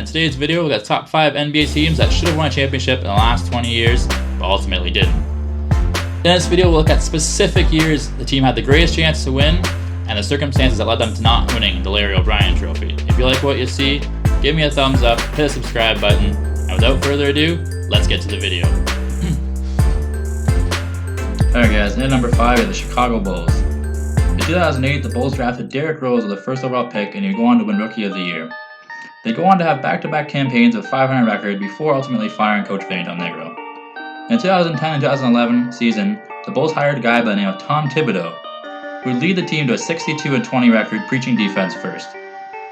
in today's video, we got top 5 NBA teams that should have won a championship in the last 20 years, but ultimately didn't. In this video, we'll look at specific years the team had the greatest chance to win, and the circumstances that led them to not winning the Larry O'Brien trophy. If you like what you see, give me a thumbs up, hit the subscribe button, and without further ado, let's get to the video. Alright guys, in at number 5 are the Chicago Bulls. In 2008, the Bulls drafted Derrick Rose with the first overall pick, and he would go on to win Rookie of the Year. They go on to have back-to-back campaigns with 500 record before ultimately firing coach Vinny Del Negro. In the 2010 and 2011 season, the Bulls hired a guy by the name of Tom Thibodeau, who would lead the team to a 62-20 record, preaching defense first.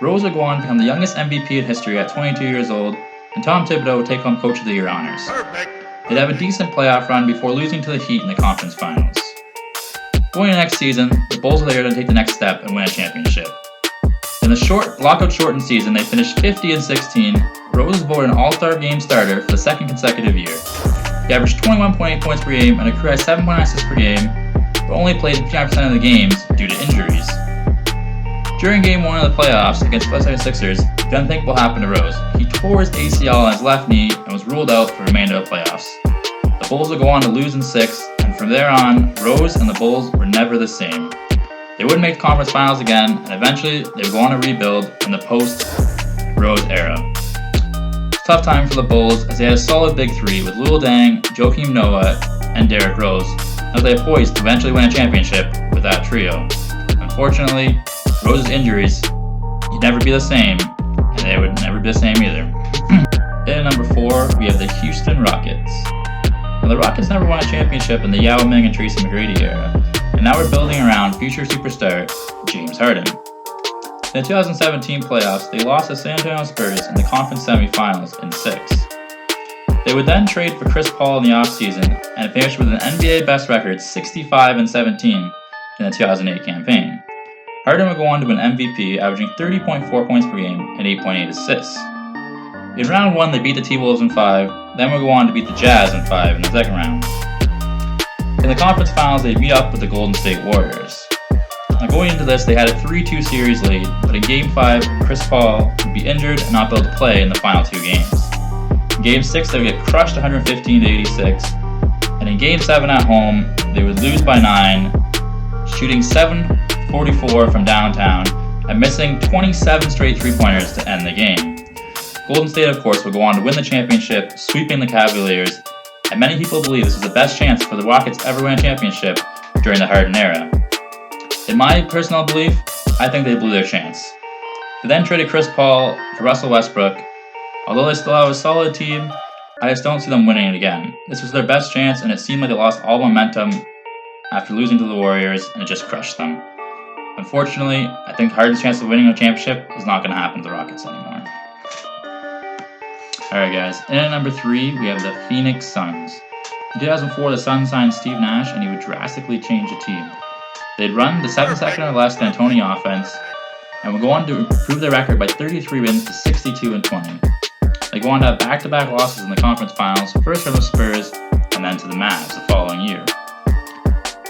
Rose would go on to become the youngest MVP in history at 22 years old, and Tom Thibodeau would take home Coach of the Year honors. Perfect. They'd have a decent playoff run before losing to the Heat in the conference finals. Going into next season, the Bulls were there to take the next step and win a championship. In the lockout-shortened season, they finished 50-16. Rose was voted an All-Star Game starter for the second consecutive year. He averaged 21.8 points per game and a career 7.9 assists per game, but only played 59% of the games due to injuries. During Game 1 of the playoffs against the 76ers, the unthinkable happened to Rose. He tore his ACL on his left knee and was ruled out for the remainder of the playoffs. The Bulls would go on to lose in 6, and from there on, Rose and the Bulls were never the same. They wouldn't make the conference finals again, and eventually they would go on to rebuild in the post-Rose era. It's a tough time for the Bulls as they had a solid big three with Luol Deng, Joakim Noah, and Derrick Rose, as they were poised to eventually win a championship with that trio. Unfortunately, Rose's injuries, he'd never be the same, and they would never be the same either. Then at number 4, we have the Houston Rockets. Now, the Rockets never won a championship in the Yao Ming and Tracy McGrady era, and now we're building around future superstar James Harden. In the 2017 playoffs, they lost to San Antonio Spurs in the conference semifinals in 6. They would then trade for Chris Paul in the offseason and finished with an NBA best record 65-17 in the 2008 campaign. Harden would go on to win MVP, averaging 30.4 points per game and 8.8 assists. In round 1, they beat the T-Wolves in 5, then would go on to beat the Jazz in 5 in the second round. In the conference finals, they beat up with the Golden State Warriors. Now going into this, they had a 3-2 series lead, but in Game 5, Chris Paul would be injured and not be able to play in the final 2 games. In Game 6, they would get crushed 115-86, and in Game 7 at home, they would lose by 9, shooting 7-44 from downtown and missing 27 straight three-pointers to end the game. Golden State, of course, would go on to win the championship, sweeping the Cavaliers, and many people believe this is the best chance for the Rockets to ever win a championship during the Harden era. In my personal belief, I think they blew their chance. They then traded Chris Paul for Russell Westbrook. Although they still have a solid team, I just don't see them winning it again. This was their best chance, and it seemed like they lost all momentum after losing to the Warriors, and it just crushed them. Unfortunately, I think Harden's chance of winning a championship is not going to happen to the Rockets anymore. Alright guys, in at number 3, we have the Phoenix Suns. In 2004, the Suns signed Steve Nash, and he would drastically change the team. They'd run the 7-second or less D'Antoni offense, and would go on to improve their record by 33 wins to 62-20. They go on to have back-to-back losses in the conference finals, first from the Spurs, and then to the Mavs the following year.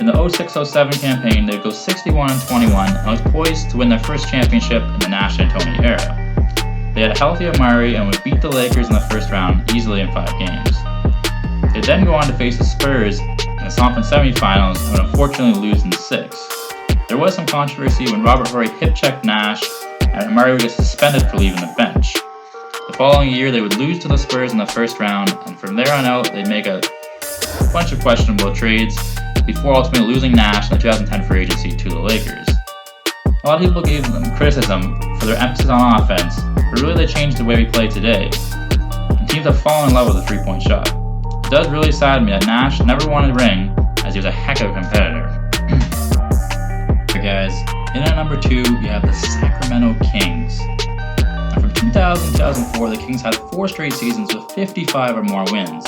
In the 06-07 campaign, they'd go 61-21, and was poised to win their first championship in the Nash-D'Antoni era. They had a healthy Amari and would beat the Lakers in the first round easily in 5 games. They'd then go on to face the Spurs in the conference semifinals and would unfortunately lose in 6. There was some controversy when Robert Horry hip-checked Nash, and Amari would get suspended for leaving the bench. The following year, they would lose to the Spurs in the first round, and from there on out, they'd make a bunch of questionable trades before ultimately losing Nash in the 2010 free agency to the Lakers. A lot of people gave them criticism for their emphasis on offense, but really they changed the way we play today, and teams have fallen in love with the three-point shot. It does really sadden me that Nash never won a ring, as he was a heck of a competitor. Okay guys, in at number 2, you have the Sacramento Kings. Now from 2000 to 2004, the Kings had 4 straight seasons with 55 or more wins.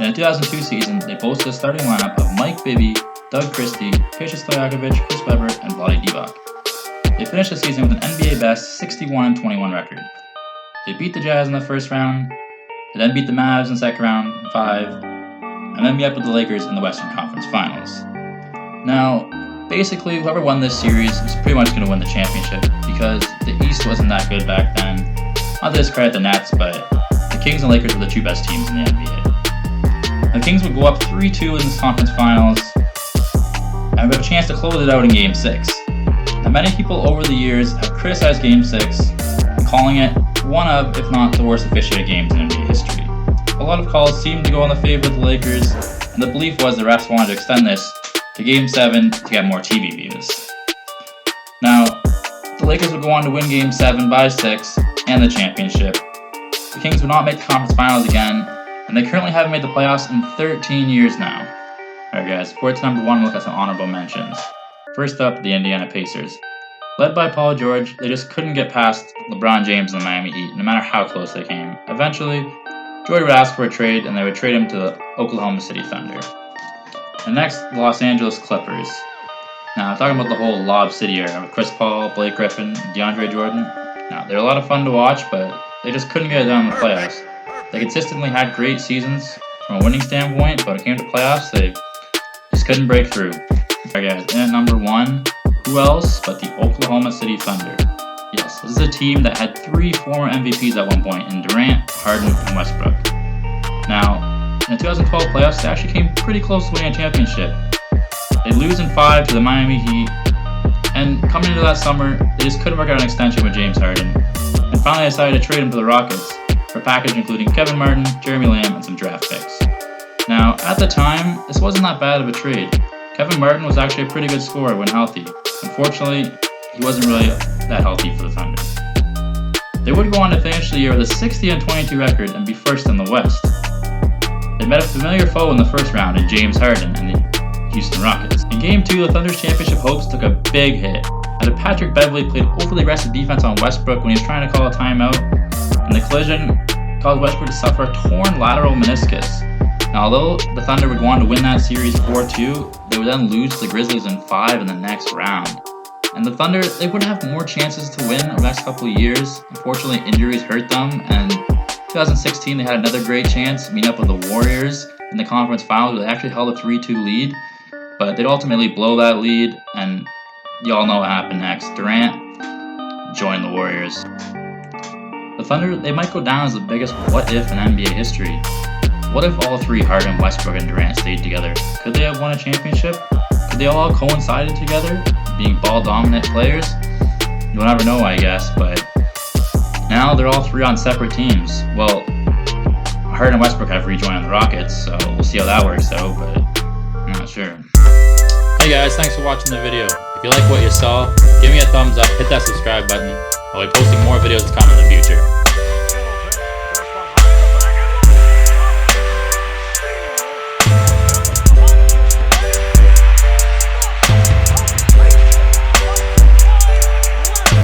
In the 2002 season, they boasted a starting lineup of Mike Bibby, Doug Christie, Peja Stojakovic, Chris Webber, and Vlade Divac. They finished the season with an NBA best 61-21 record. They beat the Jazz in the first round, they then beat the Mavs in the second round in 5, and then beat up with the Lakers in the Western Conference Finals. Now, basically, whoever won this series was pretty much going to win the championship because the East wasn't that good back then, Not to discredit the Nets, but the Kings and Lakers were the two best teams in the NBA. The Kings would go up 3-2 in this conference finals, and we have a chance to close it out in Game 6. Now, many people over the years have criticized Game 6, calling it one of, if not the worst officiated games in NBA history. A lot of calls seemed to go in the favor of the Lakers, and the belief was the refs wanted to extend this to Game 7 to get more TV views. Now, the Lakers would go on to win Game 7 by 6 and the championship. The Kings would not make the conference finals again, and they currently haven't made the playoffs in 13 years now. Alright guys, before it's number 1, look at some honorable mentions. First up, the Indiana Pacers. Led by Paul George, they just couldn't get past LeBron James and the Miami Heat, no matter how close they came. Eventually, George would ask for a trade, and they would trade him to the Oklahoma City Thunder. And next, the Los Angeles Clippers. Now, I'm talking about the whole Lob City era with Chris Paul, Blake Griffin, DeAndre Jordan. Now, they're a lot of fun to watch, but they just couldn't get it done in the playoffs. They consistently had great seasons from a winning standpoint, but when it came to playoffs, they just couldn't break through. Alright guys, in at number 1, who else but the Oklahoma City Thunder? Yes, this is a team that had 3 former MVPs at one point in Durant, Harden, and Westbrook. Now, in the 2012 playoffs, they actually came pretty close to winning a championship. They lose in 5 to the Miami Heat, and coming into that summer, they just couldn't work out an extension with James Harden, and finally decided to trade him to the Rockets for a package including Kevin Martin, Jeremy Lamb, and some draft picks. Now, at the time, this wasn't that bad of a trade. Kevin Martin was actually a pretty good scorer when healthy. Unfortunately, he wasn't really that healthy for the Thunder. They would go on to finish the year with a 60-22 record and be first in the West. They met a familiar foe in the first round in James Harden and the Houston Rockets. In Game 2, the Thunder's championship hopes took a big hit, as Patrick Beverley played overly aggressive defense on Westbrook when he was trying to call a timeout, and the collision caused Westbrook to suffer a torn lateral meniscus. Now, although the Thunder would go on to win that series 4-2, they would then lose to the Grizzlies in 5 in the next round. And the Thunder, they would have more chances to win over the next couple of years. Unfortunately, injuries hurt them, and in 2016 they had another great chance meeting up with the Warriors in the conference finals, where they actually held a 3-2 lead, but they'd ultimately blow that lead, and y'all know what happened next. Durant joined the Warriors. The Thunder, they might go down as the biggest what-if in NBA history. What if all 3, Harden, Westbrook, and Durant, stayed together? Could they have won a championship? Could they all coincided together, being ball-dominant players? You'll never know, I guess, but now they're all 3 on separate teams. Well, Harden and Westbrook have rejoined the Rockets, so we'll see how that works out, but I'm not sure. Hey guys, thanks for watching the video. If you like what you saw, give me a thumbs up, hit that subscribe button. I'll be posting more videos to come in the future.